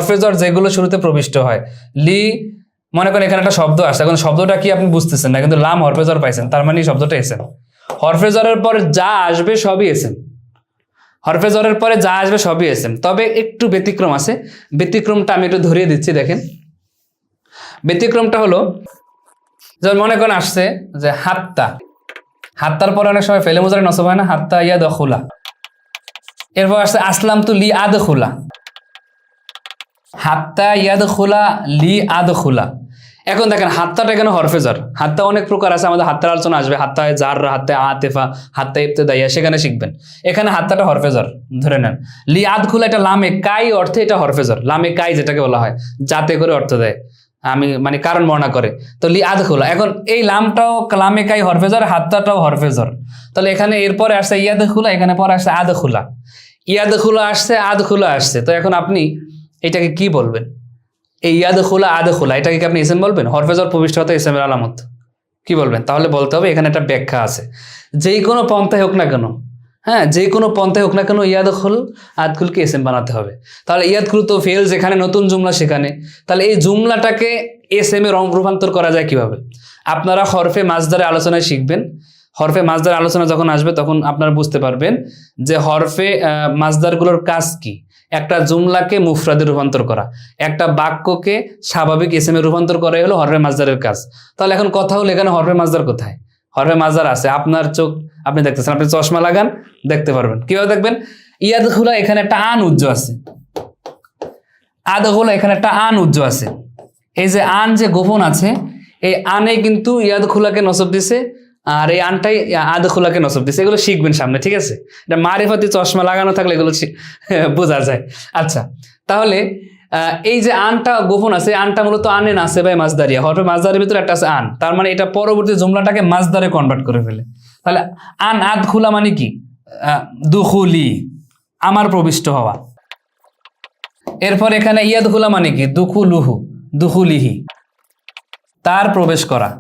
হরফেজর যেগুলো শুরুতে প্রবিষ্ট হয়, লি মনে করেন এখানে একটা শব্দ আসছে, এখন শব্দটা কি আপনি বুঝতেছেন না, কিন্তু লাম হরফেজর পাইছেন, তার মানে শব্দটা এসেম। হরফেজরের পর যা আসবে সবই এসেম, হরফেজরের পরে যা আসবে সবই এসেম, তবে একটু ব্যতিক্রম আছে। ব্যতিক্রমটা আমি একটু ধরিয়ে দিচ্ছি, দেখেন। ব্যতিক্রমটা হলো, যেমন মনে করেন আসছে যে হাত্তা, হাত্তার পরে অনেক সময় ফেলে মুজারে নসব হয় না, হাত্তা ইয়াদ খুলা। এরপর আসছে আসলাম তু লি আদ খুলা, হাত্তা ইয়াদ খুলা লি আদ খুলা। এখন দেখেন হাত্তাটা কেন হরফেজর, হাত্তা অনেক প্রকার আছে, আমাদের হাত্তার আলোচনা আসবে, হাত্তা জাররা, হাত্তা আতেফা, হাত্তা ইবতেদাইয়া, সেখানে শিখবেন। এখানে হাত্তাটা হরফেজর ধরে নেন। লি আদ খুলা এটা লামে কাই অর্থে এটা হরফেজর, লামে কাই যেটাকে বলা হয়, যাতে করে অর্থ দেয়, আমি মানে কারণ বর্ণনা করে, তো লি আদ খুলা। এখন এই লামটাও লামে কাই হরফেজর, হাত্তাটাও হরফেজর, তাহলে এখানে এরপরে আসছে ইয়াদ খুলা, এখানে পরে আসছে আদ খুলা, ইয়াদ খুলা আসছে, আদ খুলা আসছে। তো এখন আপনি এটাকে কি বলবেন? এই ইয়াদ খোলা আদ খোলা এটাকে কি আপনি এসএম বলবেন? হরফেজর প্রবিষ্ট হতে এসএম এর আলামত কি বলবেন? তাহলে বলতে হবে এখানে একটা ব্যাখ্যা আছে, যেই কোনো পন্থায় হোক না কেন, হ্যাঁ, যে কোনো পন্থায় হোক না কেন ইয়াদ খুল আদ খুলকে এসএম বানাতে হবে। তাহলে ইয়াদ খুল তো ফেল, যেখানে নতুন জুমলা সেখানে, তাহলে এই জুমলাটাকে এসএম এ রূপান্তর করা যায় কিভাবে? আপনারা হরফে মাজদারে আলোচনায় শিখবেন। হরফে মাজদার আলোচনা যখন আসবে তখন আপনারা বুঝতে পারবেন যে হরফে মাজদারগুলোর কাজ কি। একটা জুমলাকে মুফরাদে রূপান্তর করা, একটা বাক্যকে স্বাভাবিক এসএম এ রূপান্তর করাই হলো হরফে মাজদারের কাজ। তাহলে এখন কথা হলো এখানে হরফে মাজদার কোথায়? হরফে মাজদার আছে, আপনার চোখ আপনি দেখতেছেন, আপনি চশমা লাগান দেখতে পারবেন। কিভাবে দেখবেন? ইয়াদ খুলা এখানে একটা আন উজ্জ আছে, আদ খুলা এখানে একটা আন উজ্জ আছে। এই যে আন যে গোপন আছে, এই আনে কিন্তু ইয়াদ খুলাকে নসব দিছে, আর এই আনটাই আদ খোলাকে নসব দিচ্ছে। এগুলো শিখবেন সামনে, ঠিক আছে? এটা মারিফাতি চশমা লাগানো থাকলে এগুলো বোঝা যায়। আচ্ছা, তাহলে এই যে আনটা গোপন আছে, আনটা মূলত আনে না আছে ভাই মাজদারিয়া, হরফে মাজদারের ভিতরে একটা আছে আন, তার মানে এটা পরবর্তী জুমলাটাকে মাজদারে কনভার্ট করে ফেলে। তাহলে আন আদ খুলা মানে কি? দুখুলি, আমার প্রবিষ্ট হওয়া। এরপর এখানে ইয়াদ খুলা মানে কি? দুখুলুহু, দুখুলিহি, তার প্রবেশ করা।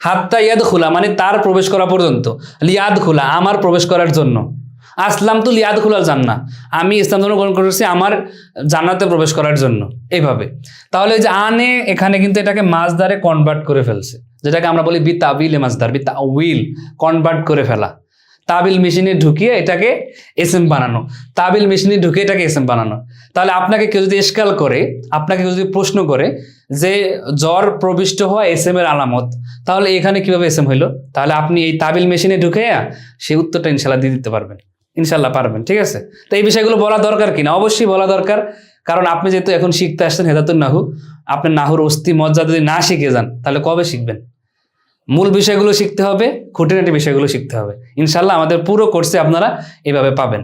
হাত্তা ইয়াদ খুলা মানে তার প্রবেশ করা পর্যন্ত, লিয়াদ খুলা আমার প্রবেশ করার জন্য। আসলাম তো লিয়াদ খুলার জান্না, আমি ইসলাম ধর্ম গ্রহণ করেছি আমার জান্নাতে প্রবেশ করার জন্য, এইভাবে। তাহলে যে আনে এখানে কিন্তু এটাকে মাজদারে কনভার্ট করে ফেলছে, যেটাকে আমরা বলি বি তাবিলে মাজদার, বি তাউইল, কনভার্ট করে ফেলা। তাবিল মেশিনে ঢুকিয়ে এটাকে এসএম বানানো, তাবিল মেশিনে ঢুকিয়ে এটাকে এসএম বানানো। তাহলে আপনাকে কেউ যদি ইশকাল করে, আপনাকে যদি প্রশ্ন করে যে জ্বর প্রবিষ্ট হওয়া এসএম এর আলামত, তাহলে এখানে কিভাবে এসএম হইলো, তাহলে আপনি এই তাবিল মেশিনে ঢুকে সেই উত্তরটা ইনশাল্লাহ দিয়ে দিতে পারবেন, ইনশাল্লাহ পারবেন, ঠিক আছে? তো এই বিষয়গুলো বলা দরকার কিনা? অবশ্যই বলা দরকার, কারণ আপনি যেহেতু এখন শিখতে আসছেন হেদাতুন নাহু, আপনি নাহুর অস্তি মজ্জা যদি না শিখে যান তাহলে কবে শিখবেন? মূল বিষয়গুলো শিখতে হবে, খুঁটিনাটি বিষয়গুলো শিখতে হবে। ইনশাল্লাহ আমাদের পুরো কোর্সে আপনারা এইভাবে পাবেন।